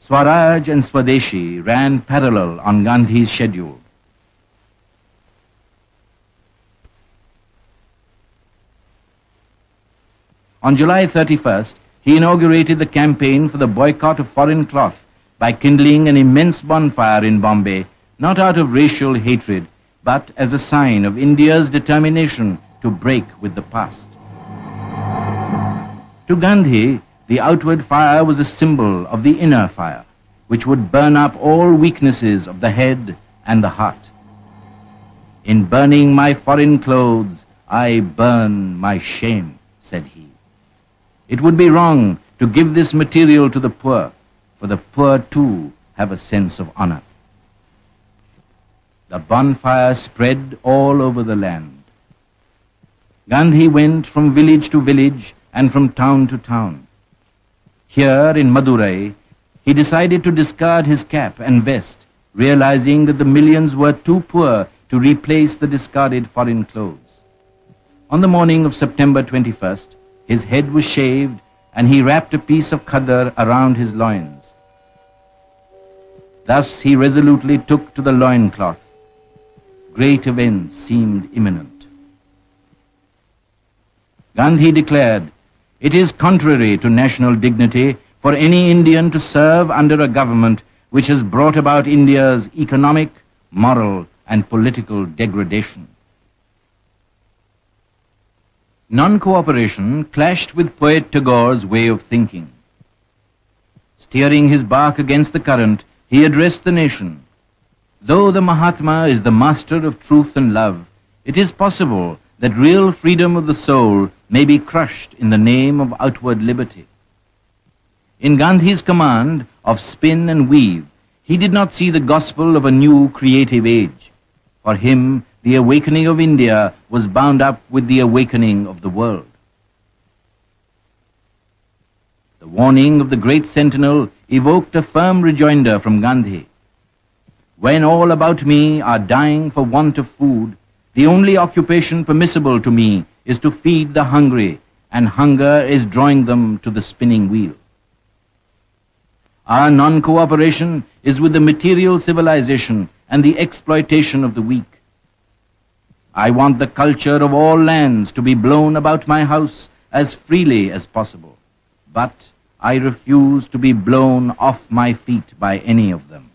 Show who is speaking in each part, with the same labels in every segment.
Speaker 1: Swaraj and Swadeshi ran parallel on Gandhi's schedule. On July 31st, he inaugurated the campaign for the boycott of foreign cloth by kindling an immense bonfire in Bombay, not out of racial hatred, but as a sign of India's determination to break with the past. To Gandhi, the outward fire was a symbol of the inner fire, which would burn up all weaknesses of the head and the heart. In burning my foreign clothes, I burn my shame, said he. It would be wrong to give this material to the poor, for the poor too have a sense of honor. The bonfire spread all over the land. Gandhi went from village to village and from town to town. Here in Madurai, he decided to discard his cap and vest, realizing that the millions were too poor to replace the discarded foreign clothes. On the morning of September 21st, his head was shaved and he wrapped a piece of khadar around his loins. Thus he resolutely took to the loincloth. Great events seemed imminent. Gandhi declared, "It is contrary to national dignity for any Indian to serve under a government which has brought about India's economic, moral, and political degradation." Non-cooperation clashed with poet Tagore's way of thinking. Steering his bark against the current, he addressed the nation. Though the Mahatma is the master of truth and love, it is possible that real freedom of the soul may be crushed in the name of outward liberty. In Gandhi's command of spin and weave, he did not see the gospel of a new creative age. For him, the awakening of India was bound up with the awakening of the world. The warning of the great sentinel evoked a firm rejoinder from Gandhi. When all about me are dying for want of food, the only occupation permissible to me is to feed the hungry, and hunger is drawing them to the spinning wheel. Our non-cooperation is with the material civilization and the exploitation of the weak. I want the culture of all lands to be blown about my house as freely as possible, but I refuse to be blown off my feet by any of them.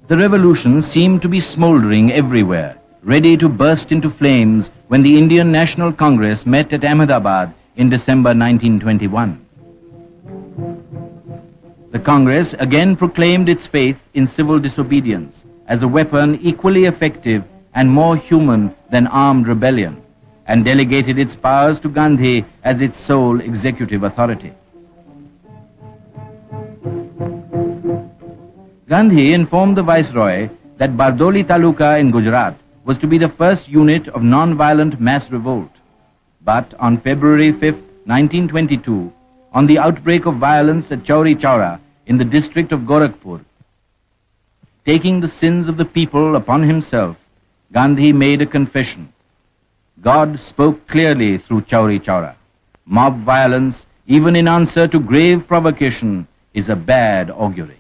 Speaker 1: The revolution seemed to be smoldering everywhere, ready to burst into flames when the Indian National Congress met at Ahmedabad in December 1921. The Congress again proclaimed its faith in civil disobedience as a weapon equally effective and more human than armed rebellion, and delegated its powers to Gandhi as its sole executive authority. Gandhi informed the Viceroy that Bardoli Taluka in Gujarat was to be the first unit of non-violent mass revolt. But on February 5, 1922, on the outbreak of violence at Chauri Chaura in the district of Gorakhpur, taking the sins of the people upon himself, Gandhi made a confession. God spoke clearly through Chauri Chaura. Mob violence, even in answer to grave provocation, is a bad augury.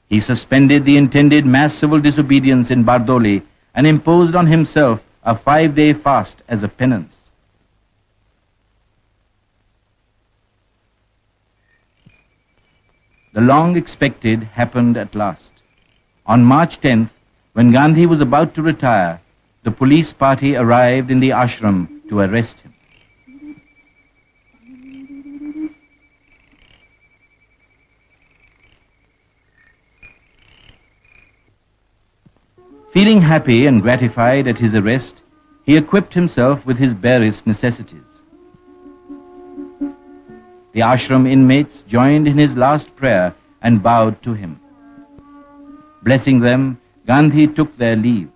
Speaker 1: He suspended the intended mass civil disobedience in Bardoli and imposed on himself a 5-day fast as a penance. The long-expected happened at last. On March 10th, when Gandhi was about to retire, the police party arrived in the ashram to arrest him. Feeling happy and gratified at his arrest, he equipped himself with his barest necessities. The ashram inmates joined in his last prayer and bowed to him. Blessing them, Gandhi took their leave.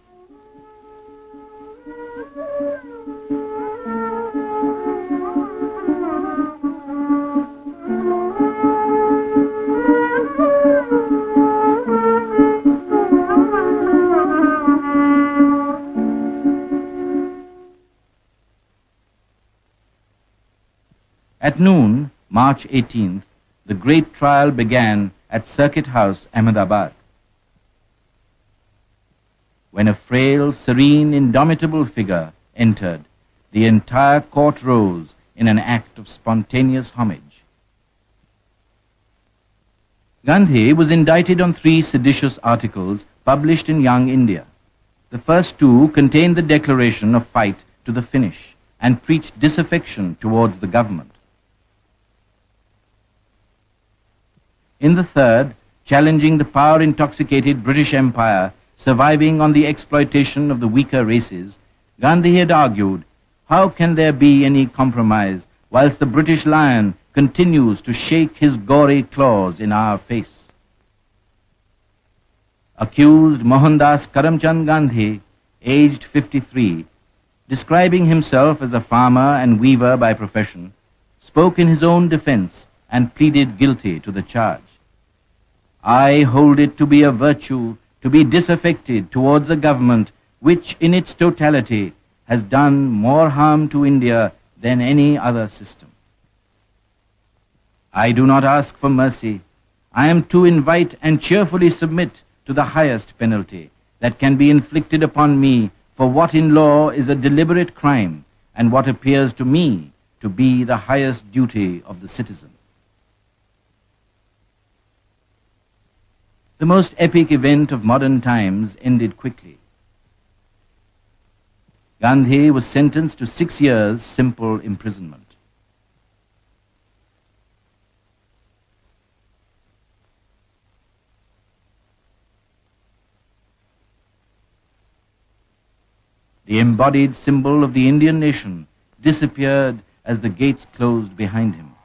Speaker 1: At noon, March 18th, the great trial began at Circuit House, Ahmedabad. When a frail, serene, indomitable figure entered, the entire court rose in an act of spontaneous homage. Gandhi was indicted on 3 seditious articles published in Young India. The first 2 contained the declaration of fight to the finish and preached disaffection towards the government. In the third, challenging the power-intoxicated British Empire surviving on the exploitation of the weaker races, Gandhi had argued, how can there be any compromise whilst the British lion continues to shake his gory claws in our face? Accused Mohandas Karamchand Gandhi, aged 53, describing himself as a farmer and weaver by profession, spoke in his own defense and pleaded guilty to the charge. I hold it to be a virtue to be disaffected towards a government which in its totality has done more harm to India than any other system. I do not ask for mercy. I am to invite and cheerfully submit to the highest penalty that can be inflicted upon me for what in law is a deliberate crime and what appears to me to be the highest duty of the citizen. The most epic event of modern times ended quickly. Gandhi was sentenced to 6 years' simple imprisonment. The embodied symbol of the Indian nation disappeared as the gates closed behind him.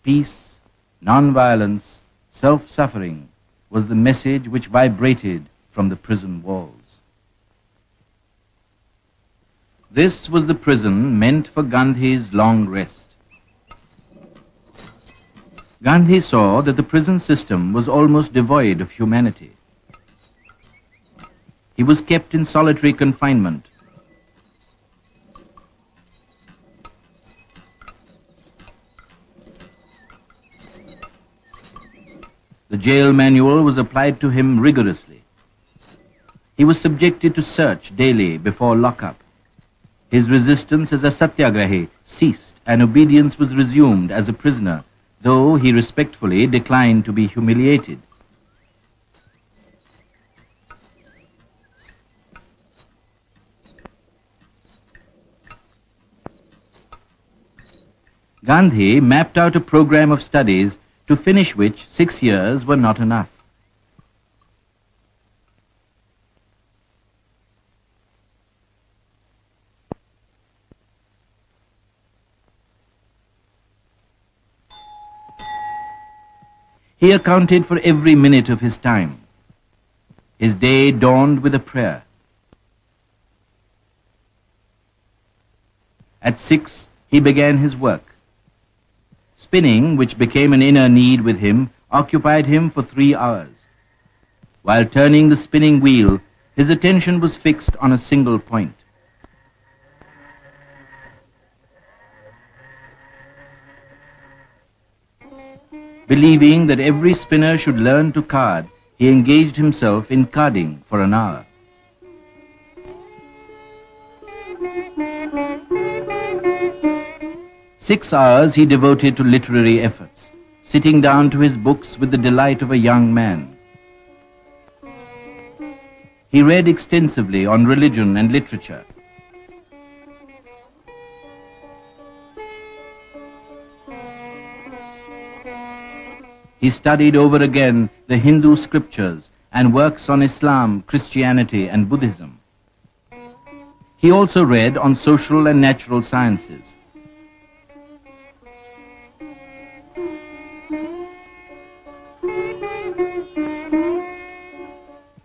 Speaker 1: Peace, nonviolence, self-suffering was the message which vibrated from the prison walls. This was the prison meant for Gandhi's long rest. Gandhi saw that the prison system was almost devoid of humanity. He was kept in solitary confinement. The jail manual was applied to him rigorously. He was subjected to search daily before lockup. His resistance as a Satyagrahi ceased and obedience was resumed as a prisoner, though he respectfully declined to be humiliated. Gandhi mapped out a program of studies to finish which 6 years were not enough. He accounted for every minute of his time. His day dawned with a prayer. At 6, he began his work. Spinning, which became an inner need with him, occupied him for 3 hours. While turning the spinning wheel, his attention was fixed on a single point. Believing that every spinner should learn to card, he engaged himself in carding for an hour. Six hours he devoted to literary efforts, sitting down to his books with the delight of a young man. He read extensively on religion and literature. He studied over again the Hindu scriptures and works on Islam, Christianity, and Buddhism. He also read on social and natural sciences.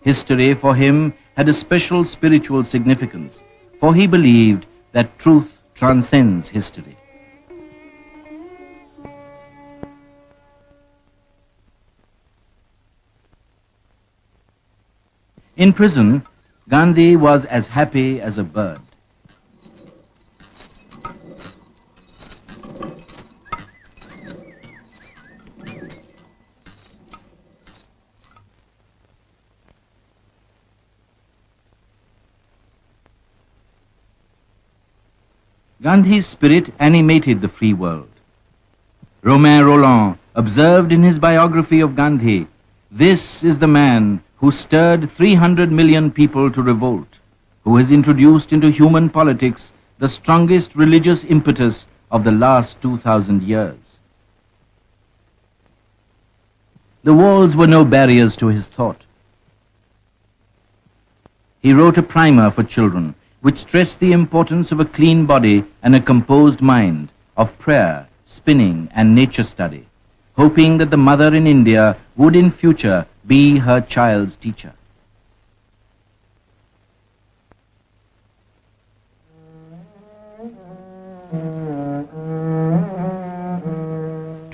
Speaker 1: History for him had a special spiritual significance, for he believed that truth transcends history. In prison, Gandhi was as happy as a bird. Gandhi's spirit animated the free world. Romain Rolland observed in his biography of Gandhi, "This is the man who stirred 300 million people to revolt, who has introduced into human politics the strongest religious impetus of the last 2,000 years." The walls were no barriers to his thought. He wrote a primer for children, which stressed the importance of a clean body and a composed mind, of prayer, spinning, and nature study, hoping that the mother in India would in future be her child's teacher.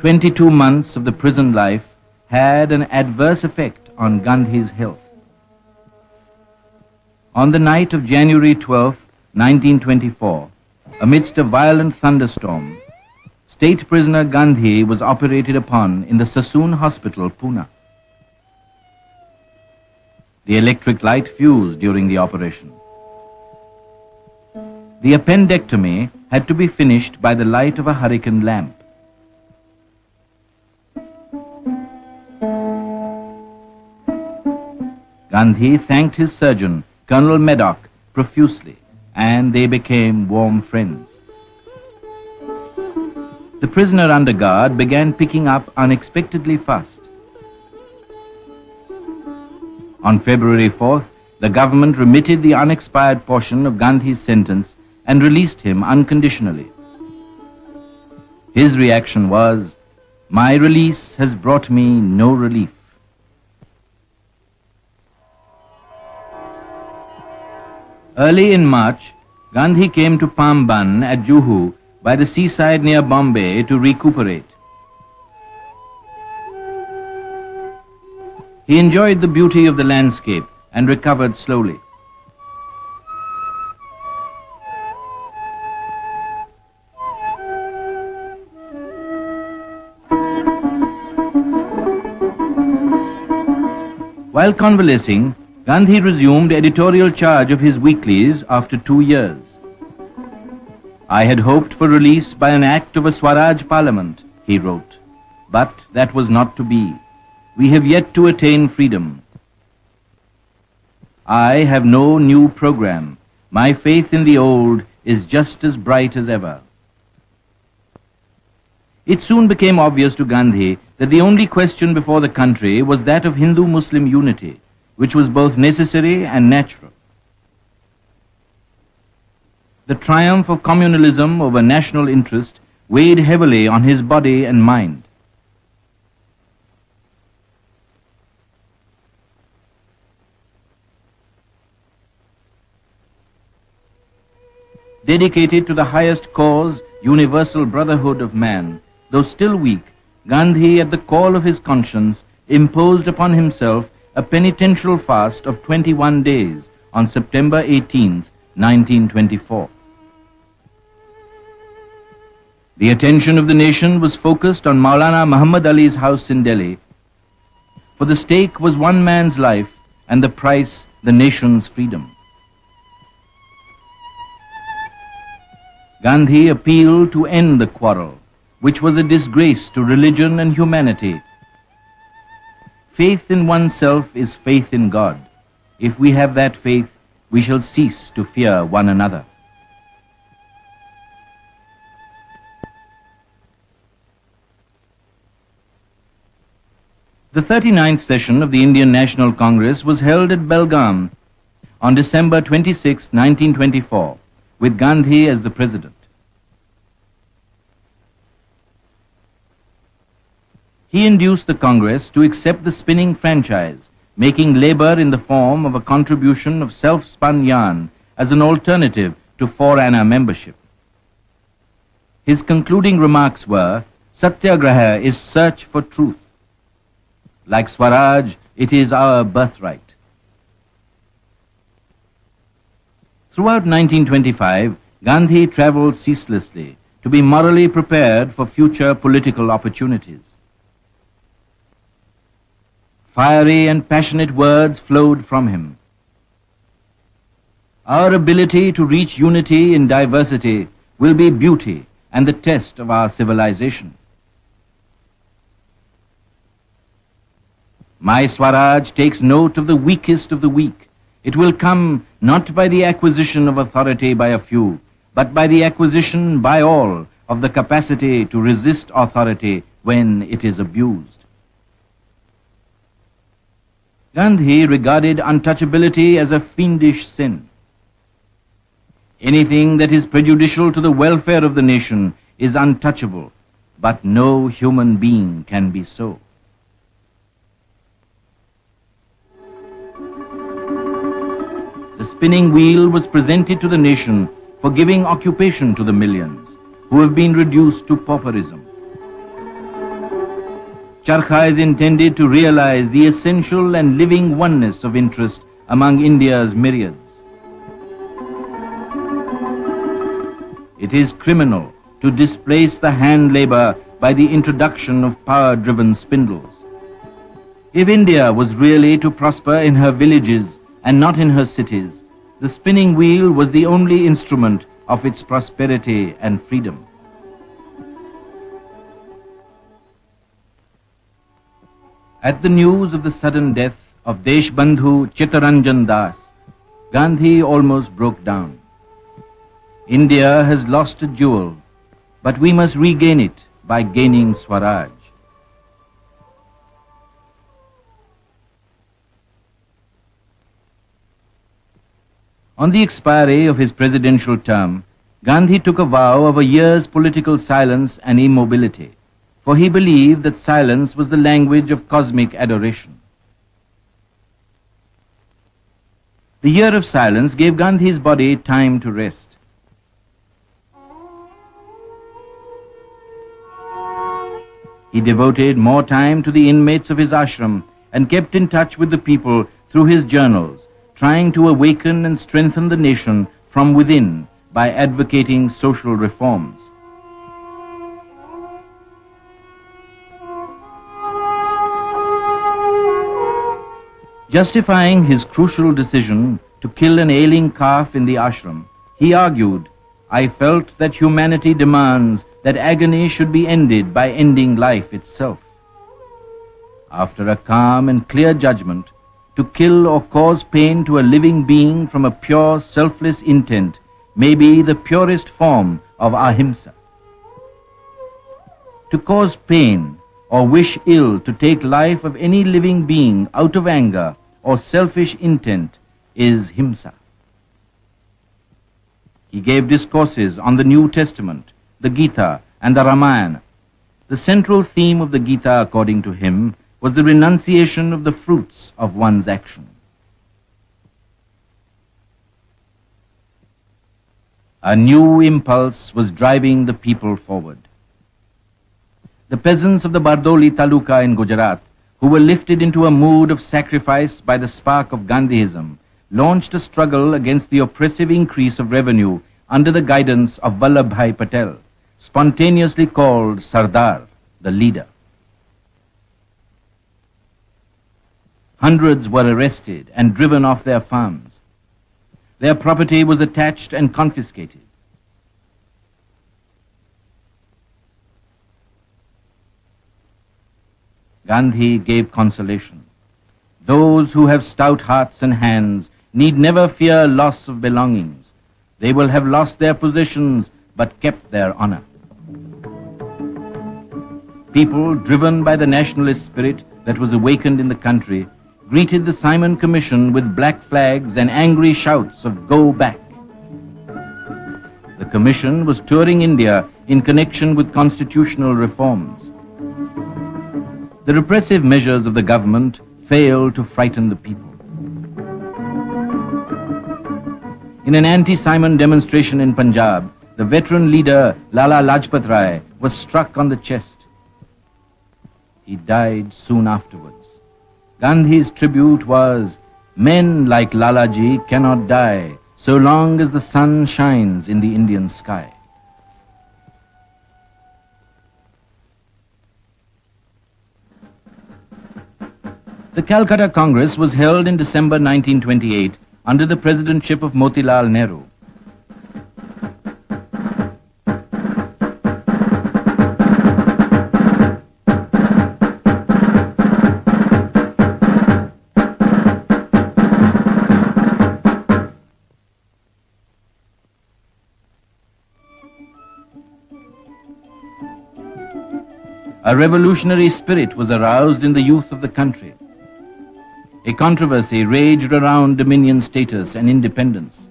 Speaker 1: "22 months of the prison life had an adverse effect on Gandhi's health. On the night of January 12, 1924, amidst a violent thunderstorm, state prisoner Gandhi was operated upon in the Sassoon Hospital, Pune. The electric light fused during the operation. The appendectomy had to be finished by the light of a hurricane lamp. Gandhi thanked his surgeon, Colonel Maddock, profusely, and they became warm friends. The prisoner under guard began picking up unexpectedly fast. On February 4th, the government remitted the unexpired portion of Gandhi's sentence and released him unconditionally. His reaction was, "My release has brought me no relief." Early in March, Gandhi came to Porbandar at Juhu by the seaside near Bombay to recuperate. He enjoyed the beauty of the landscape and recovered slowly. While convalescing, Gandhi resumed editorial charge of his weeklies after 2 years. "I had hoped for release by an act of a Swaraj parliament," he wrote, "but that was not to be. We have yet to attain freedom. I have no new program. My faith in the old is just as bright as ever." It soon became obvious to Gandhi that the only question before the country was that of Hindu-Muslim unity, which was both necessary and natural. The triumph of communalism over national interest weighed heavily on his body and mind. Dedicated to the highest cause, universal brotherhood of man, though still weak, Gandhi, at the call of his conscience, imposed upon himself a penitential fast of 21 days on September 18, 1924. The attention of the nation was focused on Maulana Muhammad Ali's house in Delhi, for the stake was one man's life and the price the nation's freedom. Gandhi appealed to end the quarrel, which was a disgrace to religion and humanity. Faith in oneself is faith in God. If we have that faith, we shall cease to fear one another. The 39th session of the Indian National Congress was held at Belgaum on December 26, 1924, with Gandhi as the president. He induced the Congress to accept the spinning franchise, making labor in the form of a contribution of self-spun yarn as an alternative to 4-anna membership. His concluding remarks were, "Satyagraha is search for truth. Like Swaraj, it is our birthright." Throughout 1925, Gandhi traveled ceaselessly to be morally prepared for future political opportunities. Fiery and passionate words flowed from him. "Our ability to reach unity in diversity will be beauty and the test of our civilization. My Swaraj takes note of the weakest of the weak. It will come not by the acquisition of authority by a few, but by the acquisition by all of the capacity to resist authority when it is abused. Gandhi regarded untouchability as a fiendish sin. Anything that is prejudicial to the welfare of the nation is untouchable, but no human being can be so. The spinning wheel was presented to the nation for giving occupation to the millions who have been reduced to pauperism. Charkha is intended to realize the essential and living oneness of interest among India's myriads. It is criminal to displace the hand labor by the introduction of power-driven spindles. If India was really to prosper in her villages and not in her cities, the spinning wheel was the only instrument of its prosperity and freedom. At the news of the sudden death of Deshbandhu Chittaranjan Das, Gandhi almost broke down. India has lost a jewel, but we must regain it by gaining Swaraj. On the expiry of his presidential term, Gandhi took a vow of a year's political silence and immobility, for he believed that silence was the language of cosmic adoration. The year of silence gave Gandhi's body time to rest. He devoted more time to the inmates of his ashram and kept in touch with the people through his journals, trying to awaken and strengthen the nation from within by advocating social reforms. Justifying his crucial decision to kill an ailing calf in the ashram, he argued, "I felt that humanity demands that agony should be ended by ending life itself." After a calm and clear judgment, to kill or cause pain to a living being from a pure, selfless intent may be the purest form of ahimsa. To cause pain or wish ill to take life of any living being out of anger or selfish intent is himsa. He gave discourses on the New Testament, the Gita, and the Ramayana. The central theme of the Gita, according to him, was the renunciation of the fruits of one's action. A new impulse was driving the people forward. The peasants of the Bardoli Taluka in Gujarat, who were lifted into a mood of sacrifice by the spark of Gandhiism, launched a struggle against the oppressive increase of revenue under the guidance of Vallabhbhai Patel, spontaneously called Sardar, the leader. Hundreds were arrested and driven off their farms. Their property was attached and confiscated. Gandhi gave consolation. Those who have stout hearts and hands need never fear loss of belongings. They will have lost their possessions but kept their honor. People driven by the nationalist spirit that was awakened in the country greeted the Simon Commission with black flags and angry shouts of "Go back." The Commission was touring India in connection with constitutional reforms. The repressive measures of the government failed to frighten the people. In an anti-Simon demonstration in Punjab, the veteran leader Lala Lajpat Rai was struck on the chest. He died soon afterwards. Gandhi's tribute was, "Men like Lalaji cannot die so long as the sun shines in the Indian sky." The Calcutta Congress was held in December 1928 under the presidentship of Motilal Nehru. a revolutionary spirit was aroused in the youth of the country. A controversy raged around dominion status and independence.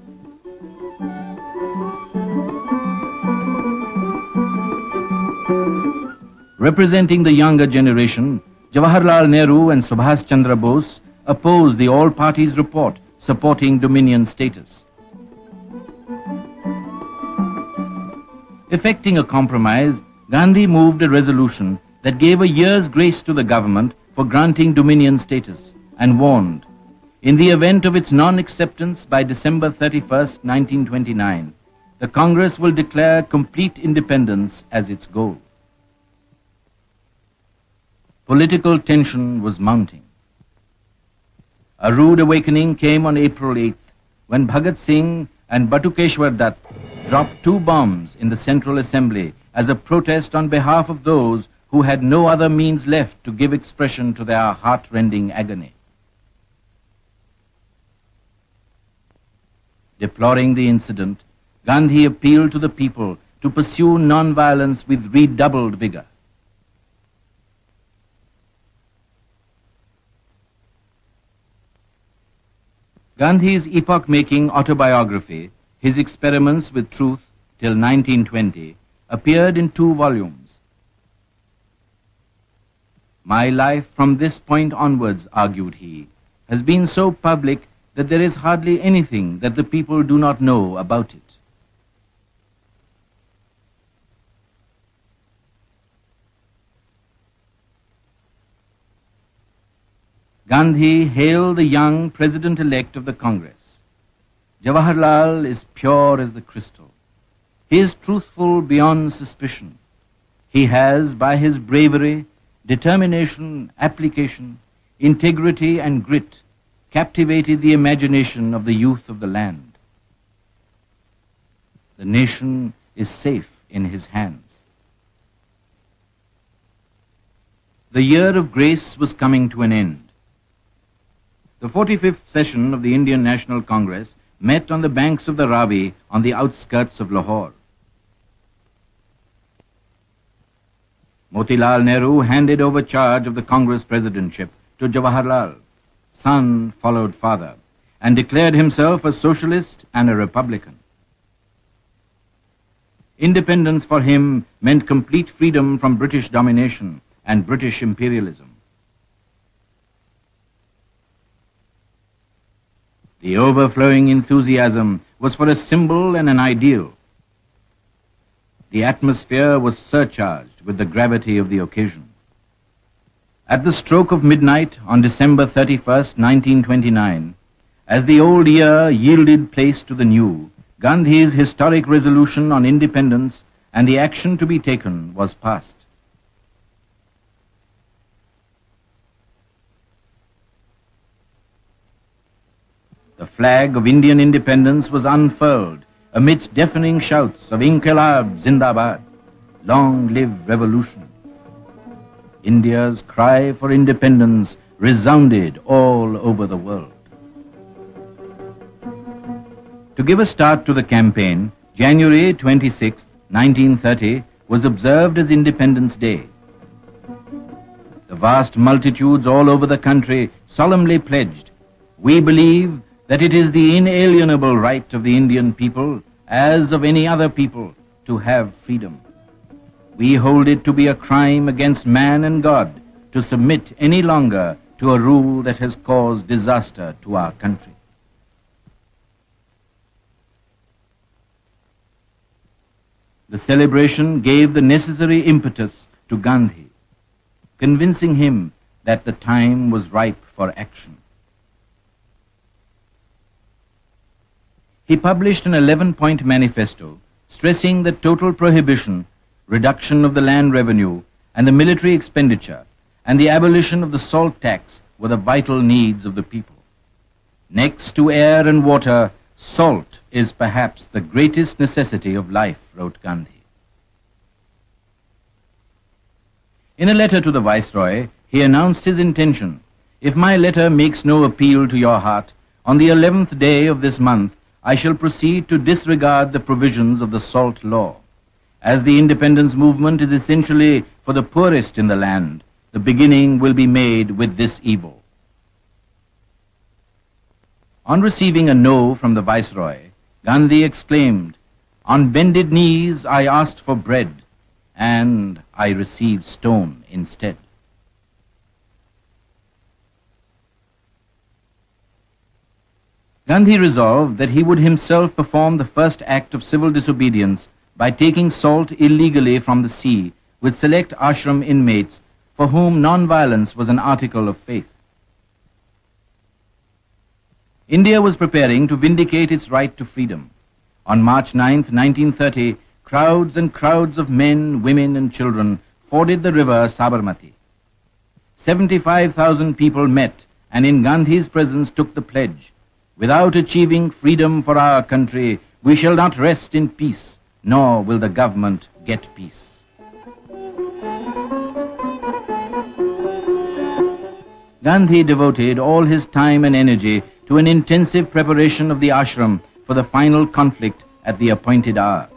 Speaker 1: Representing the younger generation, Jawaharlal Nehru and Subhash Chandra Bose opposed the all-parties report supporting dominion status. Effecting a compromise, Gandhi moved a resolution that gave a year's grace to the government for granting dominion status and warned, in the event of its non-acceptance by December 31st, 1929, the Congress will declare complete independence as its goal. Political tension was mounting. A rude awakening came on April 8th when Bhagat Singh and Batukeshwar Dutt dropped 2 bombs in the Central Assembly as a protest on behalf of those who had no other means left to give expression to their heart-rending agony. Deploring the incident, Gandhi appealed to the people to pursue non-violence with redoubled vigor. Gandhi's epoch-making autobiography, His Experiments with Truth till 1920, appeared in 2 volumes. My life from this point onwards, argued he, has been so public that there is hardly anything that the people do not know about it. Gandhi hailed the young president-elect of the Congress. Jawaharlal is pure as the crystal. He is truthful beyond suspicion. He has, by his bravery, determination, application, integrity and grit, captivated the imagination of the youth of the land. The nation is safe in his hands. The year of grace was coming to an end. The 45th session of the Indian National Congress met on the banks of the Ravi on the outskirts of Lahore. Motilal Nehru handed over charge of the Congress presidentship to Jawaharlal. Son followed father, and declared himself a socialist and a republican. Independence for him meant complete freedom from British domination and British imperialism. The overflowing enthusiasm was for a symbol and an ideal. The atmosphere was surcharged with the gravity of the occasion. At the stroke of midnight on December 31st, 1929, as the old year yielded place to the new, Gandhi's historic resolution on independence and the action to be taken was passed. The flag of Indian independence was unfurled amidst deafening shouts of Inqilab Zindabad, long live revolution. India's cry for independence resounded all over the world. To give a start to the campaign, January 26, 1930 was observed as Independence Day. The vast multitudes all over the country solemnly pledged, "We believe that it is the inalienable right of the Indian people, as of any other people, to have freedom. We hold it to be a crime against man and God to submit any longer to a rule that has caused disaster to our country." The celebration gave the necessary impetus to Gandhi, convincing him that the time was ripe for action. He published an 11-point manifesto stressing that total prohibition, reduction of the land revenue and the military expenditure, and the abolition of the salt tax were the vital needs of the people. Next to air and water, salt is perhaps the greatest necessity of life, wrote Gandhi. In a letter to the Viceroy, he announced his intention, "If my letter makes no appeal to your heart, on the 11th day of this month, I shall proceed to disregard the provisions of the salt law. As the independence movement is essentially for the poorest in the land, the beginning will be made with this evil. On receiving a no from the Viceroy, Gandhi exclaimed, "On bended knees I asked for bread, and I received stone instead." Gandhi resolved that he would himself perform the first act of civil disobedience by taking salt illegally from the sea with select ashram inmates for whom non-violence was an article of faith. India was preparing to vindicate its right to freedom. On March 9, 1930, crowds and crowds of men, women and children forded the river Sabarmati. 75,000 people met and in Gandhi's presence took the pledge, "Without achieving freedom for our country, we shall not rest in peace, nor will the government get peace." Gandhi devoted all his time and energy to an intensive preparation of the ashram for the final conflict at the appointed hour.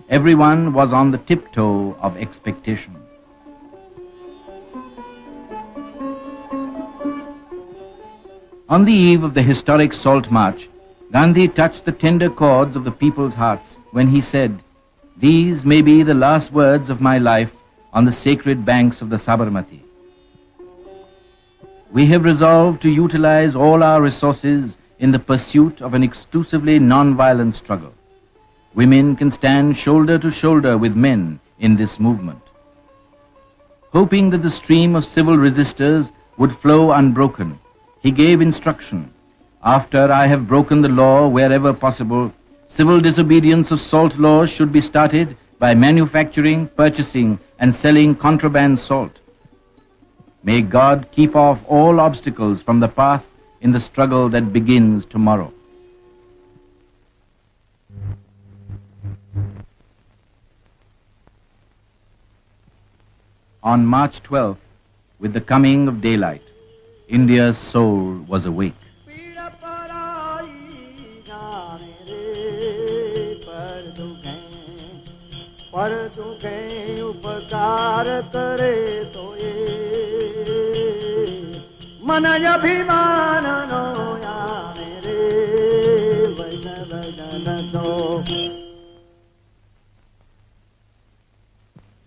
Speaker 1: Everyone was on the tiptoe of expectation. On the eve of the historic Salt March, Gandhi touched the tender chords of the people's hearts when he said, "These may be the last words of my life on the sacred banks of the Sabarmati. We have resolved to utilize all our resources in the pursuit of an exclusively non-violent struggle. Women can stand shoulder to shoulder with men in this movement." Hoping that the stream of civil resistors would flow unbroken, he gave instruction, "After I have broken the law wherever possible, civil disobedience of salt laws should be started by manufacturing, purchasing, and selling contraband salt. May God keep off all obstacles from the path in the struggle that begins tomorrow." On March 12th, with the coming of daylight, India's soul was awake.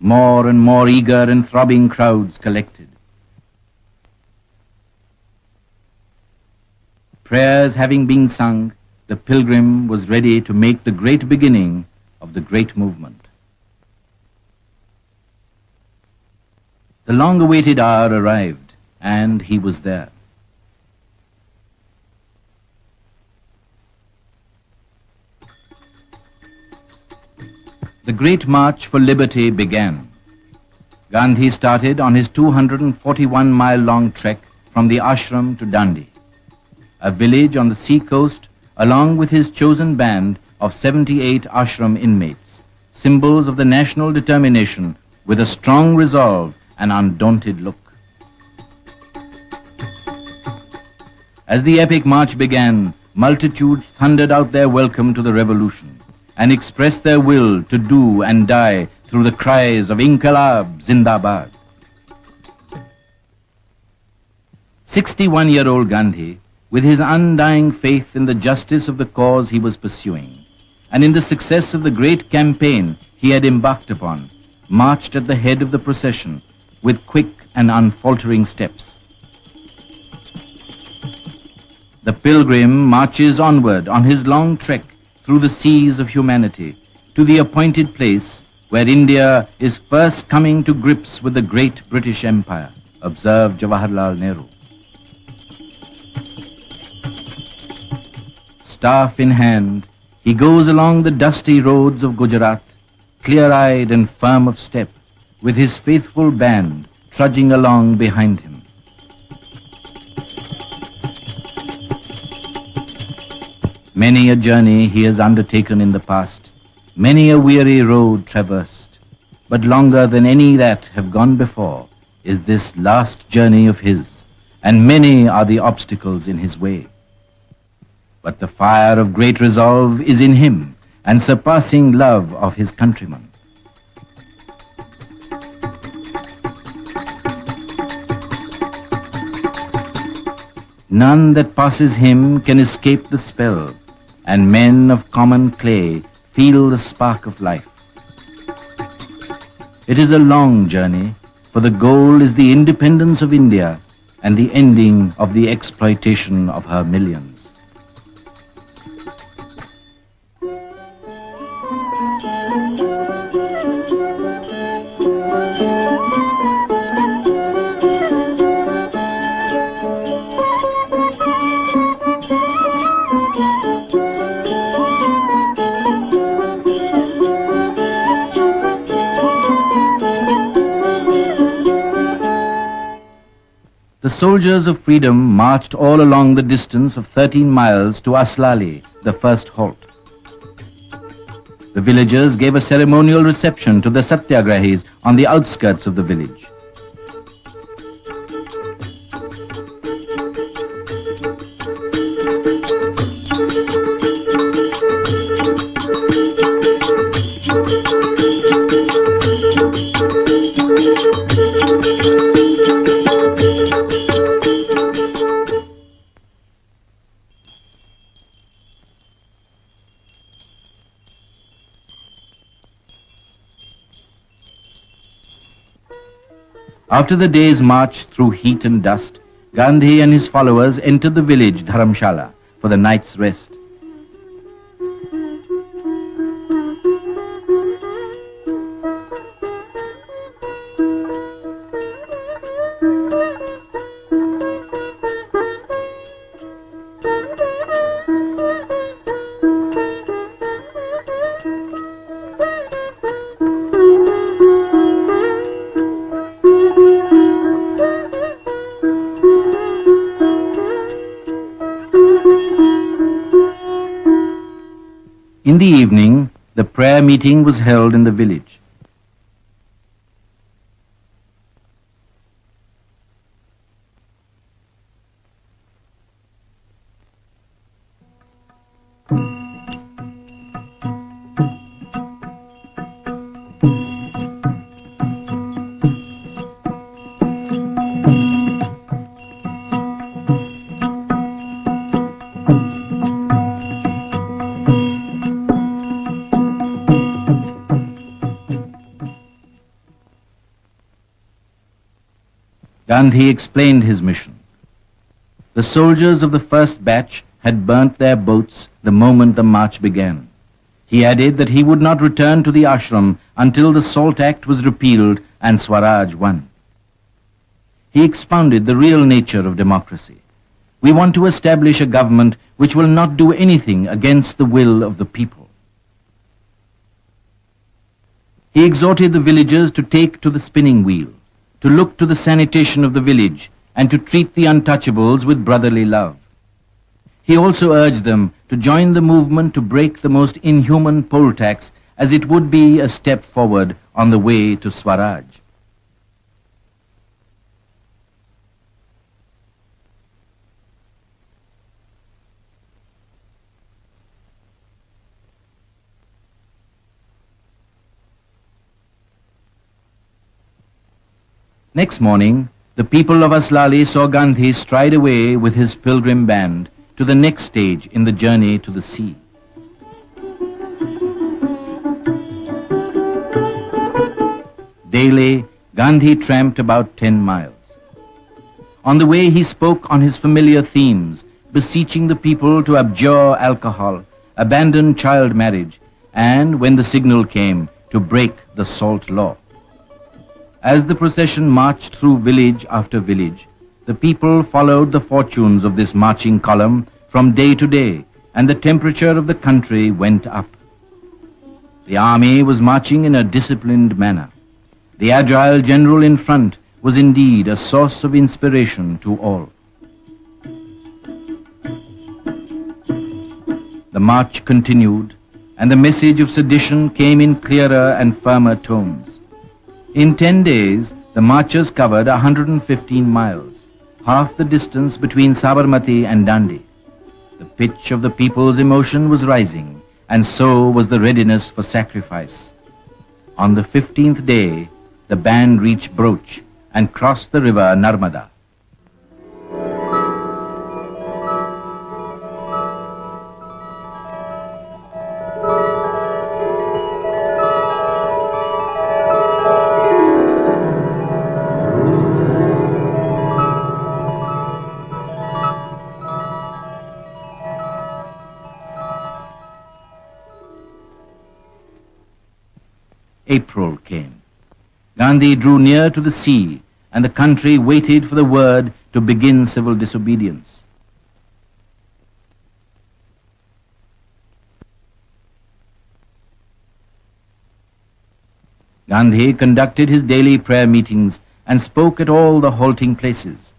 Speaker 1: More and more eager and throbbing crowds collected. Prayers having been sung, the pilgrim was ready to make the great beginning of the great movement. The long-awaited hour arrived, and he was there. The great march for liberty began. Gandhi started on his 241-mile-long trek from the ashram to Dandi, a village on the sea coast, along with his chosen band of 78 ashram inmates, symbols of the national determination with a strong resolve and undaunted look. As the epic march began, multitudes thundered out their welcome to the revolution and expressed their will to do and die through the cries of Inqilab Zindabad. 61-year-old Gandhi, with his undying faith in the justice of the cause he was pursuing and in the success of the great campaign he had embarked upon, marched at the head of the procession with quick and unfaltering steps. The pilgrim marches onward on his long trek through the seas of humanity to the appointed place where India is first coming to grips with the great British Empire, observed Jawaharlal Nehru. Staff in hand, he goes along the dusty roads of Gujarat, clear-eyed and firm of step, with his faithful band trudging along behind him. Many a journey he has undertaken in the past, many a weary road traversed, but longer than any that have gone before is this last journey of his, and many are the obstacles in his way. but the fire of great resolve is in him and surpassing love of his countrymen. None that passes him can escape the spell, and men of common clay feel the spark of life. It is a long journey, for the goal is the independence of India and the ending of the exploitation of her millions. The soldiers of freedom marched all along the distance of 13 miles to Aslali, the first halt. The villagers gave a ceremonial reception to the Satyagrahis on the outskirts of the village. After the day's march through heat and dust, Gandhi and his followers entered the village Dharamshala for the night's rest. In the evening, the prayer meeting was held in the village. Gandhi explained his mission. The soldiers of the first batch had burnt their boats the moment the march began. He added that he would not return to the ashram until the Salt Act was repealed and Swaraj won. He expounded the real nature of democracy. We want to establish a government which will not do anything against the will of the people. He exhorted the villagers to take to the spinning wheel, to look to the sanitation of the village, and to treat the untouchables with brotherly love. He also urged them to join the movement to break the most inhuman poll tax, as it would be a step forward on the way to Swaraj. Next morning, the people of Aslali saw Gandhi stride away with his pilgrim band to the next stage in the journey to the sea. Daily, Gandhi tramped about 10 miles. On the way, he spoke on his familiar themes, beseeching the people to abjure alcohol, abandon child marriage, and, when the signal came, to break the salt law. As the procession marched through village after village, the people followed the fortunes of this marching column from day to day, and the temperature of the country went up. The army was marching in a disciplined manner. The agile general in front was indeed a source of inspiration to all. The march continued, and the message of sedition came in clearer and firmer tones. In 10 days, the marchers covered 115 miles, half the distance between Sabarmati and Dandi. The pitch of the people's emotion was rising, and so was the readiness for sacrifice. On the 15th day, the band reached Broch and crossed the river Narmada. April came. Gandhi drew near to the sea, and the country waited for the word to begin civil disobedience. Gandhi conducted his daily prayer meetings and spoke at all the halting places.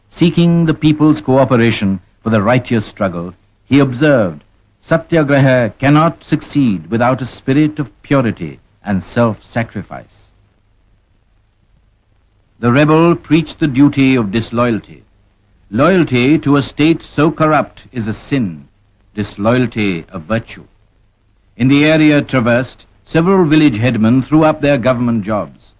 Speaker 1: Seeking the people's cooperation for the righteous struggle, he observed, Satyagraha cannot succeed without a spirit of purity and self-sacrifice. The rebel preached the duty of disloyalty. Loyalty to a state so corrupt is a sin, disloyalty a virtue. In the area traversed, several village headmen threw up their government jobs.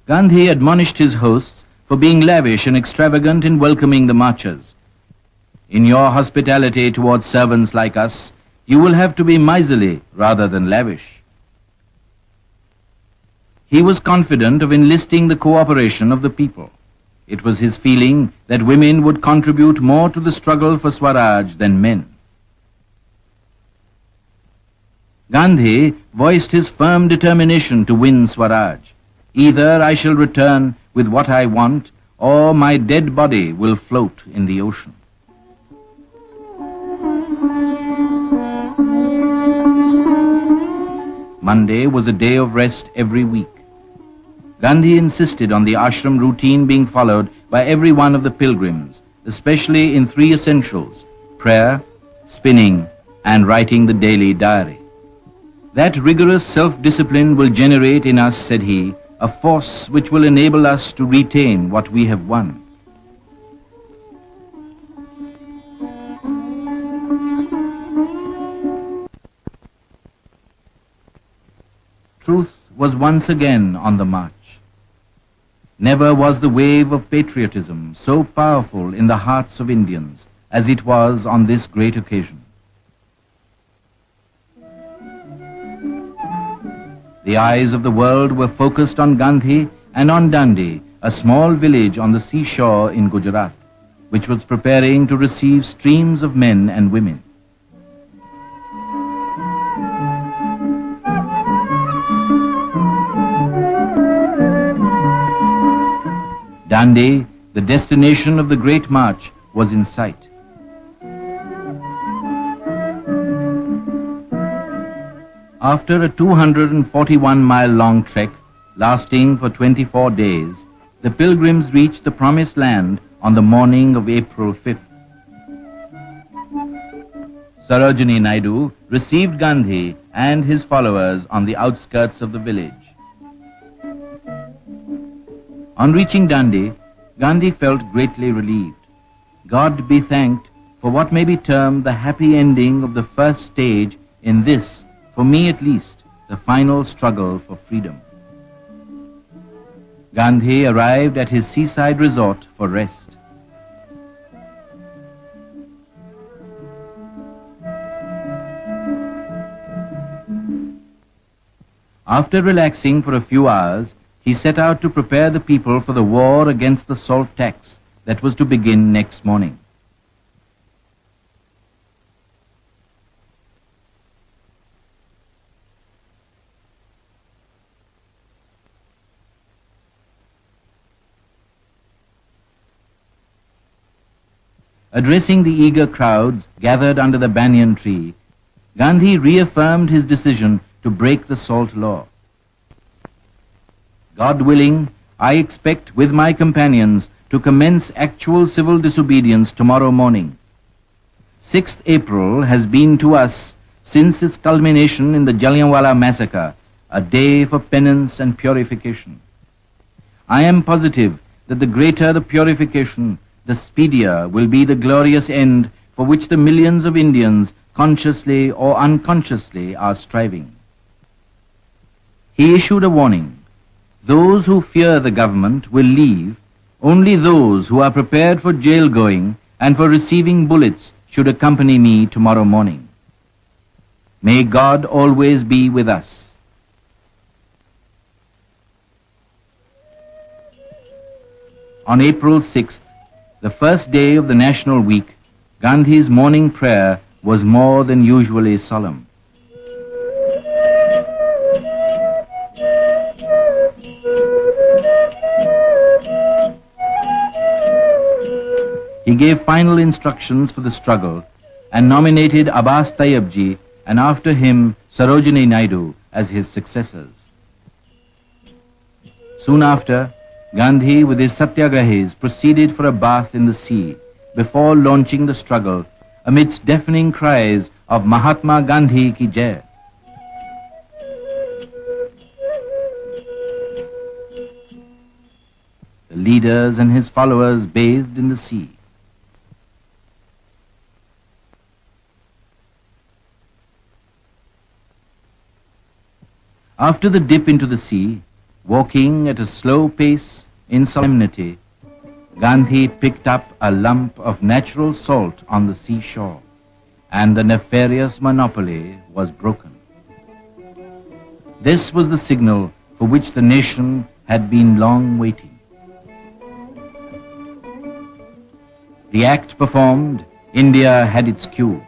Speaker 1: Gandhi admonished his hosts for being lavish and extravagant in welcoming the marchers. In your hospitality towards servants like us, you will have to be miserly rather than lavish. He was confident of enlisting the cooperation of the people. It was his feeling that women would contribute more to the struggle for Swaraj than men. Gandhi voiced his firm determination to win Swaraj. Either I shall return with what I want, or my dead body will float in the ocean. Monday was a day of rest every week. Gandhi insisted on the ashram routine being followed by every one of the pilgrims, especially in three essentials: prayer, spinning, and writing the daily diary. That rigorous self-discipline will generate in us, said he, a force which will enable us to retain what we have won. Truth was once again on the march. Never was the wave of patriotism so powerful in the hearts of Indians as it was on this great occasion. The eyes of the world were focused on Gandhi and on Dandi, a small village on the seashore in Gujarat, which was preparing to receive streams of men and women. Dandi, the destination of the great march, was in sight. After a 241-mile-long trek, lasting for 24 days, the pilgrims reached the promised land on the morning of April 5th. Sarojini Naidu received Gandhi and his followers on the outskirts of the village. On reaching Dandi, Gandhi felt greatly relieved. God be thanked for what may be termed the happy ending of the first stage in this, for me at least, the final struggle for freedom. Gandhi arrived at his seaside resort for rest. After relaxing for a few hours, he set out to prepare the people for the war against the salt tax that was to begin next morning. Addressing the eager crowds gathered under the banyan tree, Gandhi reaffirmed his decision to break the salt law. God willing, I expect with my companions to commence actual civil disobedience tomorrow morning. 6th April has been to us, since its culmination in the Jallianwala massacre, a day for penance and purification. I am positive that the greater the purification, the speedier will be the glorious end for which the millions of Indians, consciously or unconsciously, are striving. He issued a warning. Those who fear the government will leave. Only those who are prepared for jail going and for receiving bullets should accompany me tomorrow morning. May God always be with us. On April 6th, the first day of the National Week, Gandhi's morning prayer was more than usually solemn. He gave final instructions for the struggle and nominated Abbas Tayyabji and after him Sarojini Naidu as his successors. Soon after, Gandhi with his Satyagrahis proceeded for a bath in the sea before launching the struggle amidst deafening cries of Mahatma Gandhi ki jai. The leaders and his followers bathed in the sea. After the dip into the sea, walking at a slow pace in solemnity, Gandhi picked up a lump of natural salt on the seashore, and the nefarious monopoly was broken. This was the signal for which the nation had been long waiting. The act performed, India had its cue.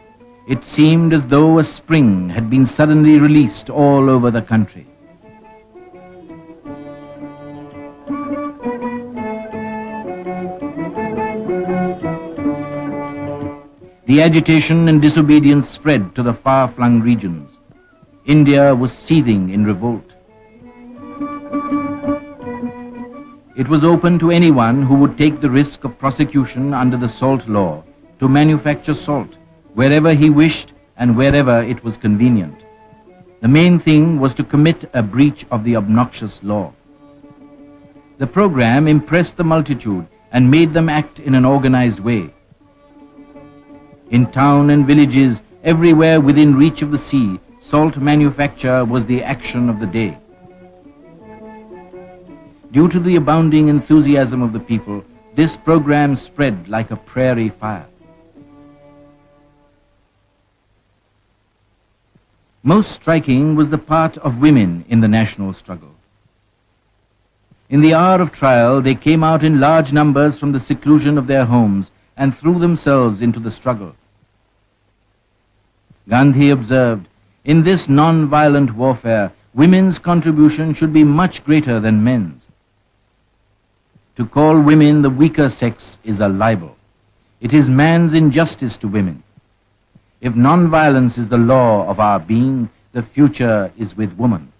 Speaker 1: It seemed as though a spring had been suddenly released all over the country. The agitation and disobedience spread to the far-flung regions. India was seething in revolt. It was open to anyone who would take the risk of prosecution under the salt law to manufacture salt wherever he wished and wherever it was convenient. The main thing was to commit a breach of the obnoxious law. The program impressed the multitude and made them act in an organized way. In town and villages, everywhere within reach of the sea, salt manufacture was the action of the day. Due to the abounding enthusiasm of the people, this program spread like a prairie fire. Most striking was the part of women in the national struggle. In the hour of trial, they came out in large numbers from the seclusion of their homes and threw themselves into the struggle. Gandhi observed, in this non-violent warfare, women's contribution should be much greater than men's. To call women the weaker sex is a libel. It is man's injustice to women. If non-violence is the law of our being, the future is with woman.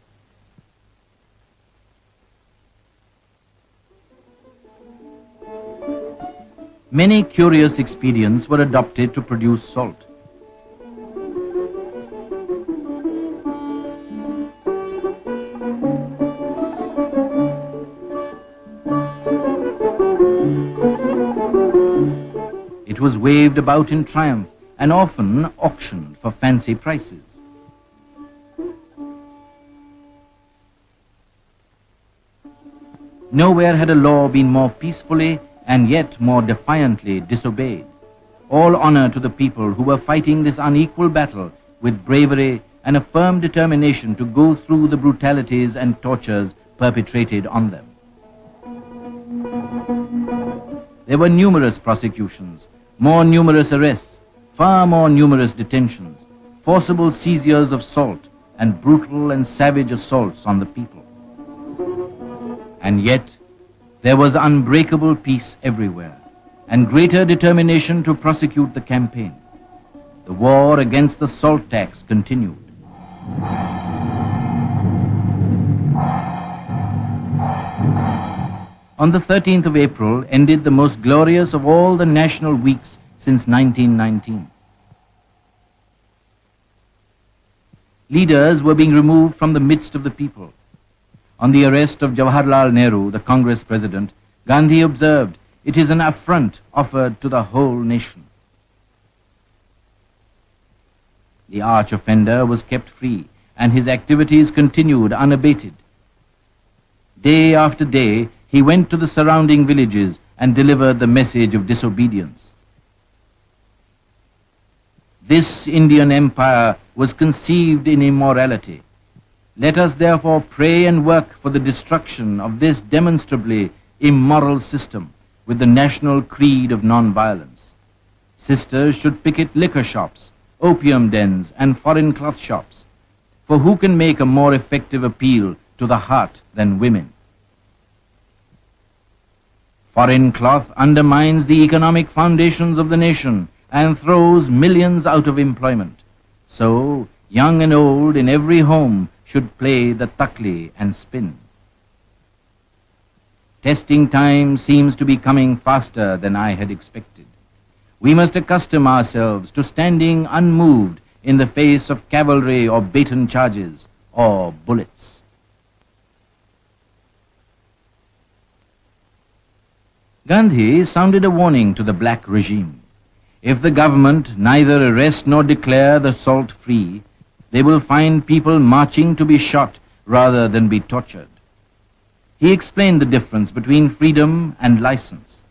Speaker 1: Many curious expedients were adopted to produce salt. It was waved about in triumph and often auctioned for fancy prices. Nowhere had a law been more peacefully and yet more defiantly disobeyed. All honor to the people who were fighting this unequal battle with bravery and a firm determination to go through the brutalities and tortures perpetrated on them. There were numerous prosecutions, more numerous arrests, far more numerous detentions, forcible seizures of salt, and brutal and savage assaults on the people. And yet, there was unbreakable peace everywhere, and greater determination to prosecute the campaign. The war against the salt tax continued. On the 13th of April ended the most glorious of all the national weeks since 1919. Leaders were being removed from the midst of the people. On the arrest of Jawaharlal Nehru, the Congress president, Gandhi observed, "It is an affront offered to the whole nation." The arch offender was kept free, and his activities continued unabated. Day after day, he went to the surrounding villages and delivered the message of disobedience. This Indian empire was conceived in immorality. Let us therefore pray and work for the destruction of this demonstrably immoral system with the national creed of non-violence. Sisters should picket liquor shops, opium dens, and foreign cloth shops, for who can make a more effective appeal to the heart than women? Foreign cloth undermines the economic foundations of the nation and throws millions out of employment. So, young and old in every home should play the takli and spin. Testing time seems to be coming faster than I had expected. We must accustom ourselves to standing unmoved in the face of cavalry or baton charges or bullets. Gandhi sounded a warning to the black regime. If the government neither arrest nor declare the salt free, they will find people marching to be shot rather than be tortured. He explained the difference between freedom and license.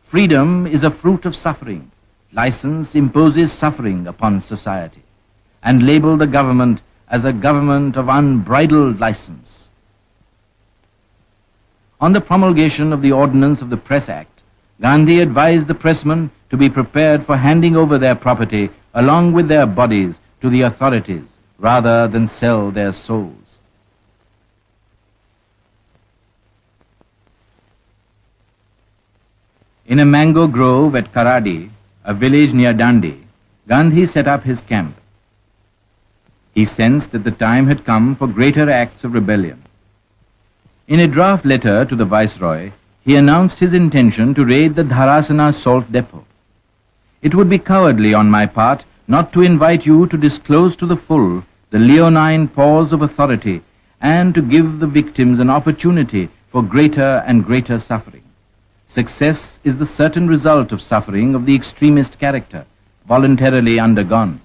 Speaker 1: Freedom is a fruit of suffering. License imposes suffering upon society, and labeled the government as a government of unbridled license. On the promulgation of the Ordinance of the Press Act, Gandhi advised the pressmen to be prepared for handing over their property along with their bodies to the authorities rather than sell their souls. In a mango grove at Karadi, a village near Dandi, Gandhi set up his camp. He sensed that the time had come for greater acts of rebellion. In a draft letter to the Viceroy, he announced his intention to raid the Dharasana salt depot. It would be cowardly on my part not to invite you to disclose to the full the leonine paws of authority and to give the victims an opportunity for greater and greater suffering. Success is the certain result of suffering of the extremist character, voluntarily undergone.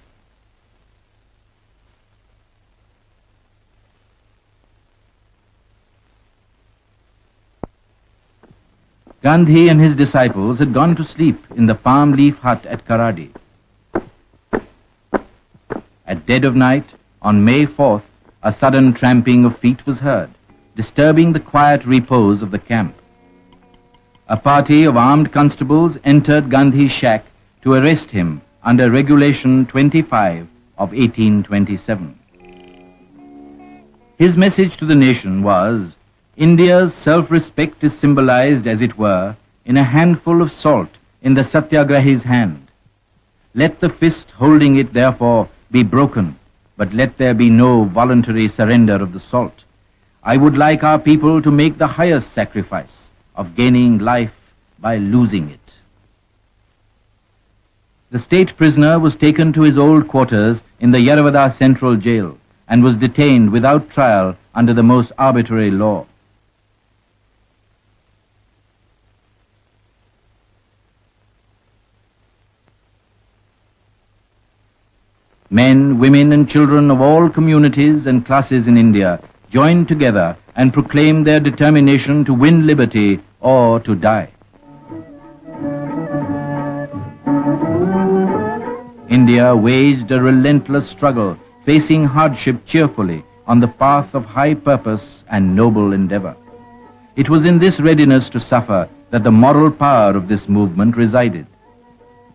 Speaker 1: Gandhi and his disciples had gone to sleep in the palm leaf hut at Karadi. At dead of night, on May 4th, a sudden tramping of feet was heard, disturbing the quiet repose of the camp. A party of armed constables entered Gandhi's shack to arrest him under Regulation 25 of 1827. His message to the nation was, India's self-respect is symbolized, as it were, in a handful of salt in the Satyagrahi's hand. Let the fist holding it, therefore, be broken, but let there be no voluntary surrender of the salt. I would like our people to make the highest sacrifice of gaining life by losing it. The state prisoner was taken to his old quarters in the Yeravada Central Jail and was detained without trial under the most arbitrary law. Men, women, and children of all communities and classes in India joined together and proclaimed their determination to win liberty or to die. India waged a relentless struggle, facing hardship cheerfully on the path of high purpose and noble endeavor. It was in this readiness to suffer that the moral power of this movement resided.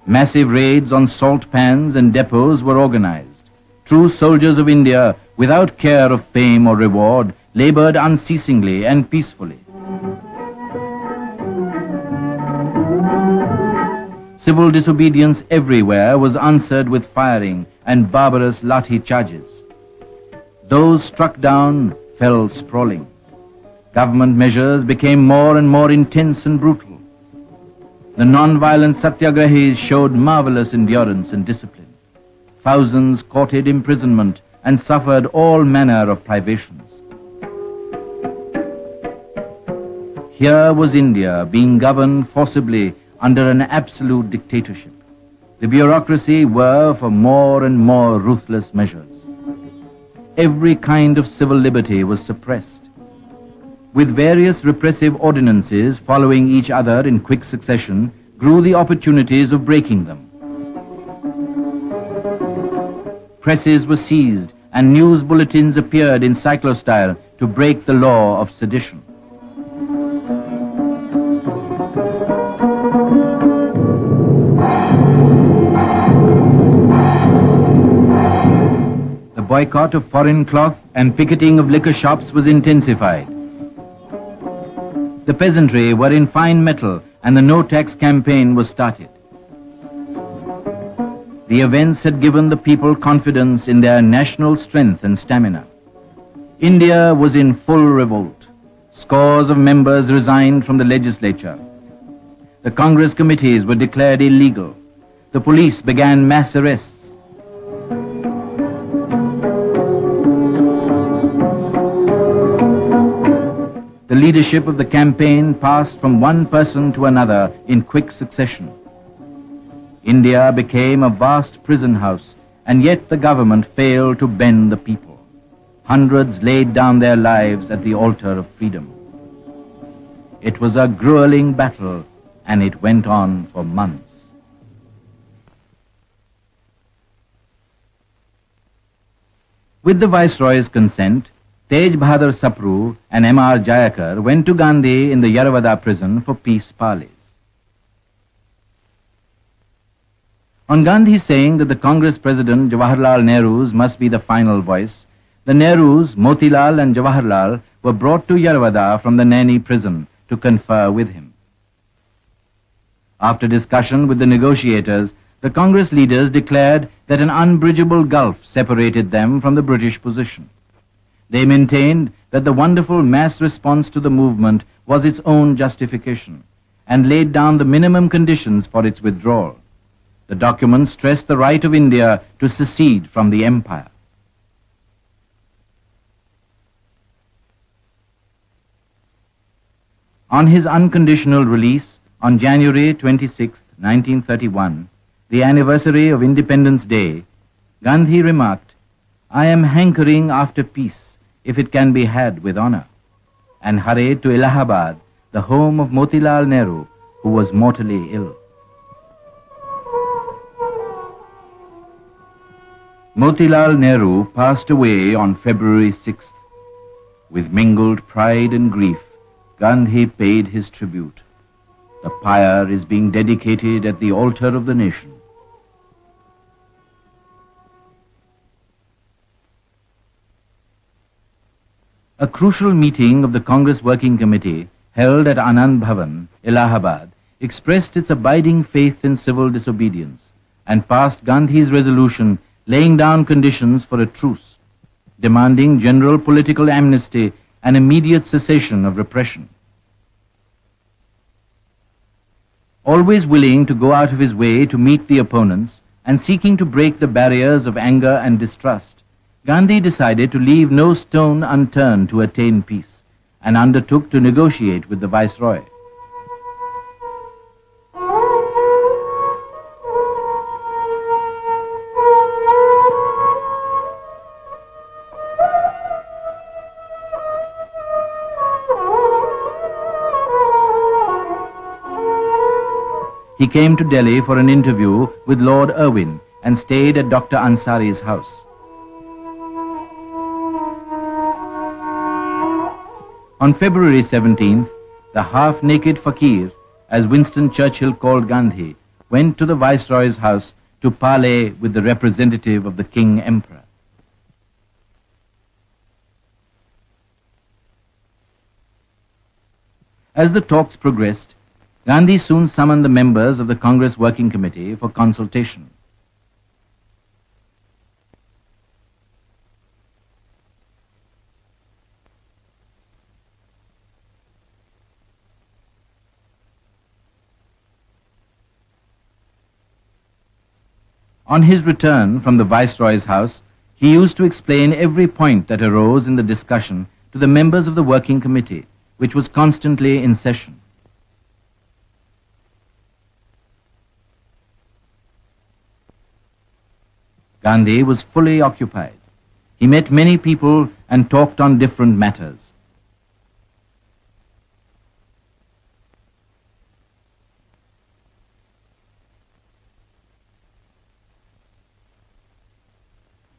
Speaker 1: Massive raids on salt pans and depots were organized. True soldiers of India, without care of fame or reward, labored unceasingly and peacefully. Civil disobedience everywhere was answered with firing and barbarous lathi charges. Those struck down fell sprawling. Government measures became more and more intense and brutal. The non-violent Satyagrahis showed marvelous endurance and discipline. Thousands courted imprisonment and suffered all manner of privations. Here was India being governed forcibly under an absolute dictatorship. The bureaucracy were for more and more ruthless measures. Every kind of civil liberty was suppressed. With various repressive ordinances following each other in quick succession, grew the opportunities of breaking them. Presses were seized and news bulletins appeared in cyclostyle to break the law of sedition. The boycott of foreign cloth and picketing of liquor shops was intensified. The peasantry were in fine mettle and the no-tax campaign was started. The events had given the people confidence in their national strength and stamina. India was in full revolt. Scores of members resigned from the legislature. The Congress committees were declared illegal. The police began mass arrests. The leadership of the campaign passed from one person to another in quick succession. India became a vast prison house, and yet the government failed to bend the people. Hundreds laid down their lives at the altar of freedom. It was a grueling battle, and it went on for months. With the Viceroy's consent, Tej Bahadur Sapru and M.R. Jayakar went to Gandhi in the Yaravada prison for peace parleys. On Gandhi saying that the Congress President Jawaharlal Nehru's must be the final voice, the Nehrus, Motilal and Jawaharlal were brought to Yaravada from the Naini prison to confer with him. After discussion with the negotiators, the Congress leaders declared that an unbridgeable gulf separated them from the British position. They maintained that the wonderful mass response to the movement was its own justification and laid down the minimum conditions for its withdrawal. The document stressed the right of India to secede from the empire. On his unconditional release on January 26, 1931, the anniversary of Independence Day, Gandhi remarked, "I am hankering after peace, if it can be had with honor," and hurried to Allahabad, the home of Motilal Nehru, who was mortally ill. Motilal Nehru passed away on February 6th. With mingled pride and grief, Gandhi paid his tribute. The pyre is being dedicated at the altar of the nation. A crucial meeting of the Congress Working Committee held at Anand Bhavan, Allahabad, expressed its abiding faith in civil disobedience and passed Gandhi's resolution laying down conditions for a truce, demanding general political amnesty and immediate cessation of repression. Always willing to go out of his way to meet the opponents and seeking to break the barriers of anger and distrust, Gandhi decided to leave no stone unturned to attain peace and undertook to negotiate with the Viceroy. He came to Delhi for an interview with Lord Irwin and stayed at Dr. Ansari's house. On February 17th, the half-naked fakir, as Winston Churchill called Gandhi, went to the Viceroy's house to parley with the representative of the King Emperor. As the talks progressed, Gandhi soon summoned the members of the Congress Working Committee for consultation. On his return from the Viceroy's house, he used to explain every point that arose in the discussion to the members of the Working Committee, which was constantly in session. Gandhi was fully occupied. He met many people and talked on different matters.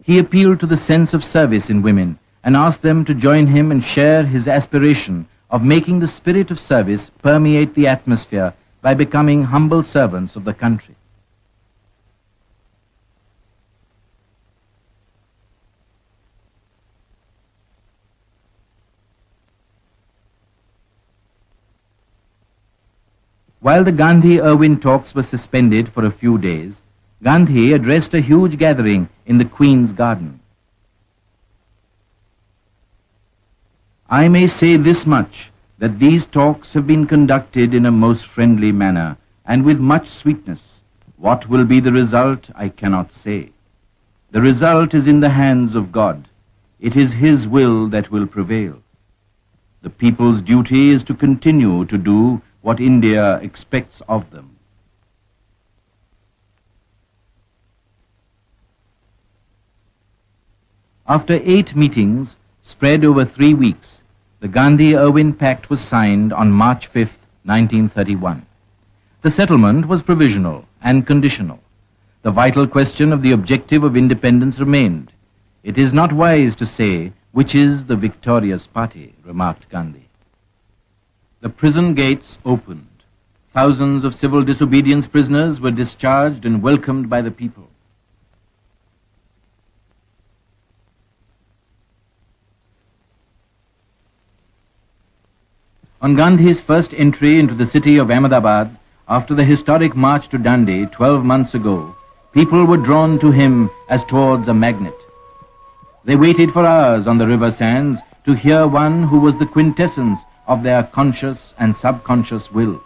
Speaker 1: He appealed to the sense of service in women and asked them to join him and share his aspiration of making the spirit of service permeate the atmosphere by becoming humble servants of the country. While the Gandhi-Irwin talks were suspended for a few days, Gandhi addressed a huge gathering in the Queen's Garden. I may say this much, that these talks have been conducted in a most friendly manner and with much sweetness. What will be the result, I cannot say. The result is in the hands of God. It is His will that will prevail. The people's duty is to continue to do what India expects of them. After 8 meetings, spread over 3 weeks, the Gandhi-Irwin Pact was signed on March 5, 1931. The settlement was provisional and conditional. The vital question of the objective of independence remained. It is not wise to say which is the victorious party, remarked Gandhi. The prison gates opened. Thousands of civil disobedience prisoners were discharged and welcomed by the people. On Gandhi's first entry into the city of Ahmedabad, after the historic march to Dandi 12 months ago, people were drawn to him as towards a magnet. They waited for hours on the river sands to hear one who was the quintessence of their conscious and subconscious will.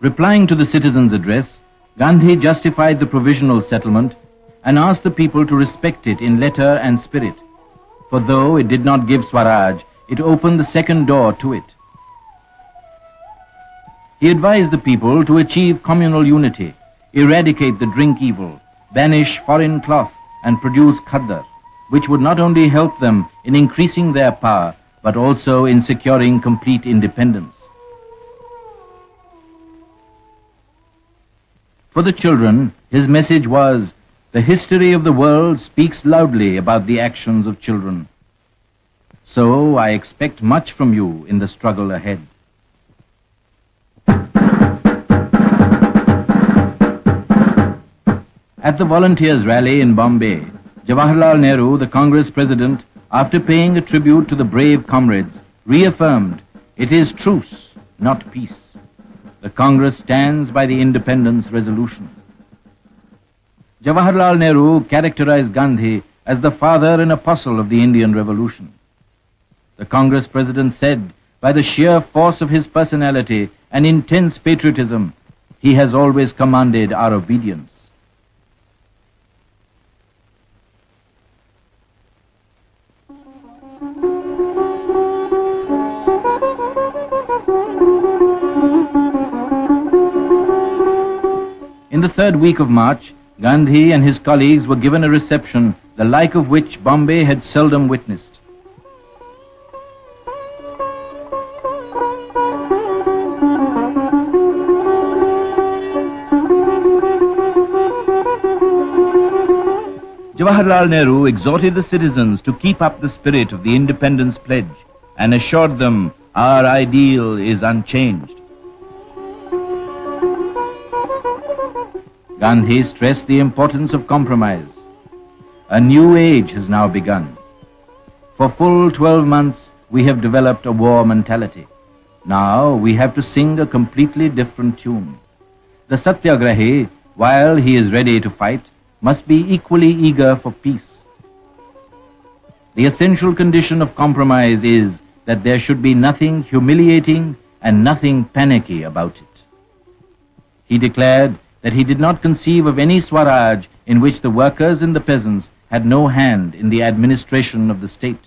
Speaker 1: Replying to the citizens' address, Gandhi justified the provisional settlement and asked the people to respect it in letter and spirit, for though it did not give Swaraj, it opened the second door to it. He advised the people to achieve communal unity, eradicate the drink evil, banish foreign cloth, and produce khaddar, which would not only help them in increasing their power, but also in securing complete independence. For the children, his message was, the history of the world speaks loudly about the actions of children. So I expect much from you in the struggle ahead. At the volunteers' rally in Bombay, Jawaharlal Nehru, the Congress president, after paying a tribute to the brave comrades, reaffirmed, it is truce, not peace. The Congress stands by the independence resolution. Jawaharlal Nehru characterized Gandhi as the father and apostle of the Indian Revolution. The Congress president said, by the sheer force of his personality and intense patriotism, he has always commanded our obedience. In the third week of March, Gandhi and his colleagues were given a reception, the like of which Bombay had seldom witnessed. Jawaharlal Nehru exhorted the citizens to keep up the spirit of the independence pledge and assured them, our ideal is unchanged. Gandhi stressed the importance of compromise. A new age has now begun. For full 12 months, we have developed a war mentality. Now we have to sing a completely different tune. The Satyagrahi, while he is ready to fight, must be equally eager for peace. The essential condition of compromise is that there should be nothing humiliating and nothing panicky about it. He declared that he did not conceive of any Swaraj in which the workers and the peasants had no hand in the administration of the state.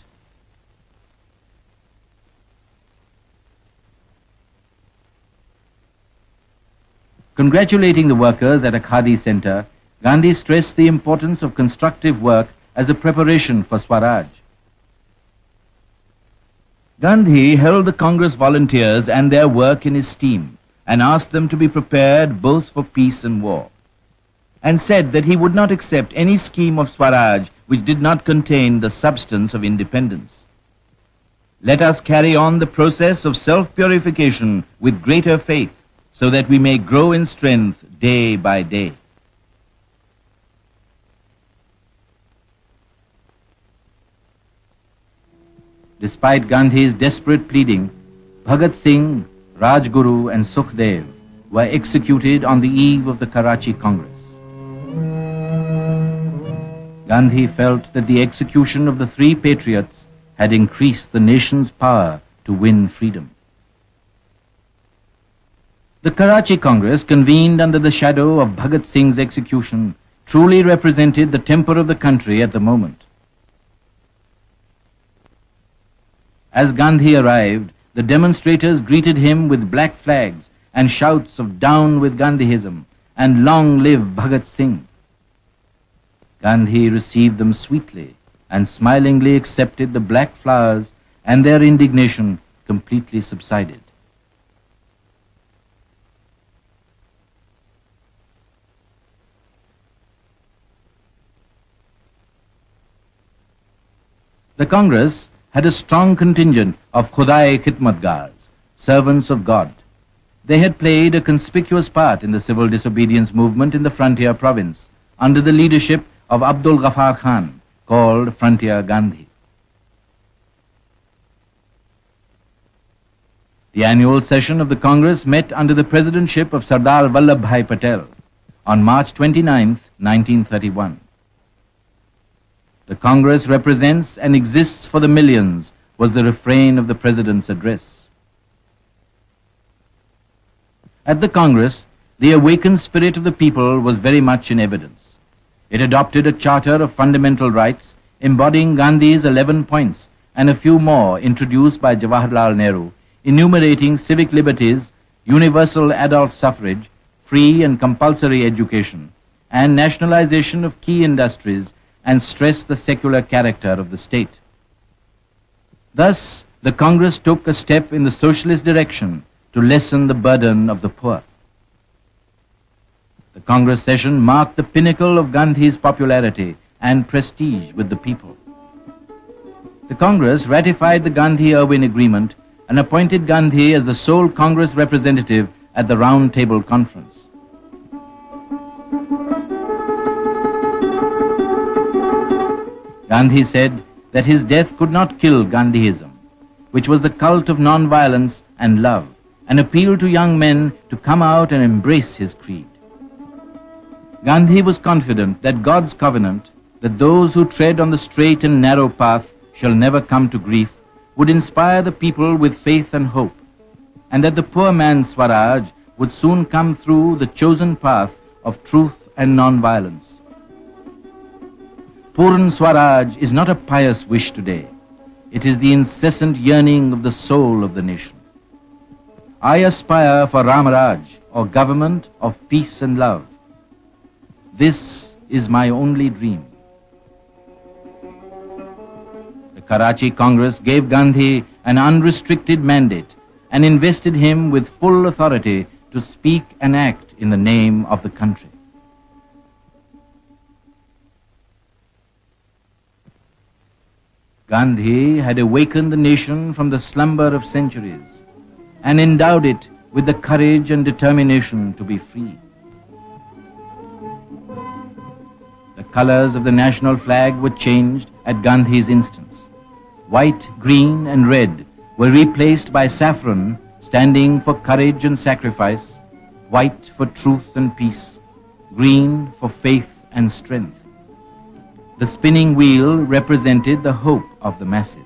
Speaker 1: Congratulating the workers at a Khadi center, Gandhi stressed the importance of constructive work as a preparation for Swaraj. Gandhi held the Congress volunteers and their work in esteem and asked them to be prepared both for peace and war, and said that he would not accept any scheme of Swaraj which did not contain the substance of independence. Let us carry on the process of self-purification with greater faith so that we may grow in strength day by day. Despite Gandhi's desperate pleading, Bhagat Singh, Rajguru and Sukhdev were executed on the eve of the Karachi Congress. Gandhi felt that the execution of the three patriots had increased the nation's power to win freedom. The Karachi Congress, convened under the shadow of Bhagat Singh's execution, truly represented the temper of the country at the moment. As Gandhi arrived, the demonstrators greeted him with black flags and shouts of "Down with Gandhiism" and "Long live Bhagat Singh." Gandhi received them sweetly and smilingly accepted the black flowers, and their indignation completely subsided. The Congress had a strong contingent of Khudai Khidmatgars, servants of God. They had played a conspicuous part in the civil disobedience movement in the frontier province under the leadership of Abdul Ghaffar Khan, called Frontier Gandhi. The annual session of the Congress met under the presidentship of Sardar Vallabhbhai Patel on March 29, 1931. "The Congress represents and exists for the millions" was the refrain of the President's address. At the Congress, the awakened spirit of the people was very much in evidence. It adopted a charter of fundamental rights embodying Gandhi's 11 points and a few more introduced by Jawaharlal Nehru, enumerating civic liberties, universal adult suffrage, free and compulsory education, and nationalization of key industries, and stressed the secular character of the state. Thus, the Congress took a step in the socialist direction to lessen the burden of the poor. The Congress session marked the pinnacle of Gandhi's popularity and prestige with the people. The Congress ratified the Gandhi-Irwin Agreement and appointed Gandhi as the sole Congress representative at the Round Table Conference. Gandhi said that his death could not kill Gandhiism, which was the cult of nonviolence and love, and appealed to young men to come out and embrace his creed. Gandhi was confident that God's covenant, that those who tread on the straight and narrow path shall never come to grief, would inspire the people with faith and hope, and that the poor man's Swaraj would soon come through the chosen path of truth and nonviolence. Purn Swaraj is not a pious wish today. It is the incessant yearning of the soul of the nation. I aspire for Ramaraj, or government of peace and love. This is my only dream. The Karachi Congress gave Gandhi an unrestricted mandate and invested him with full authority to speak and act in the name of the country. Gandhi had awakened the nation from the slumber of centuries and endowed it with the courage and determination to be free. The colors of the national flag were changed at Gandhi's instance. White, green, and red were replaced by saffron, standing for courage and sacrifice, white for truth and peace, green for faith and strength. The spinning wheel represented the hope of the masses.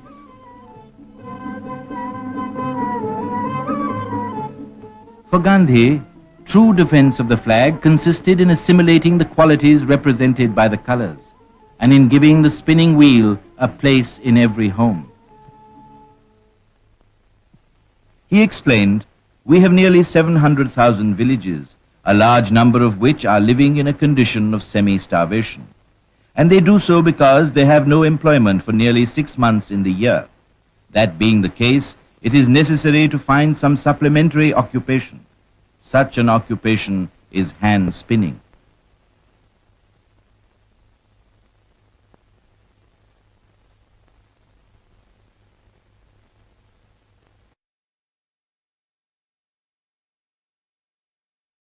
Speaker 1: For Gandhi, True defense of the flag consisted in assimilating the qualities represented by the colors and in giving the spinning wheel a place in every home. He explained, "We have nearly 700,000 villages, a large number of which are living in a condition of semi-starvation. And they do so because they have no employment for nearly 6 months in the year. That being the case, it is necessary to find some supplementary occupation. Such an occupation is hand spinning."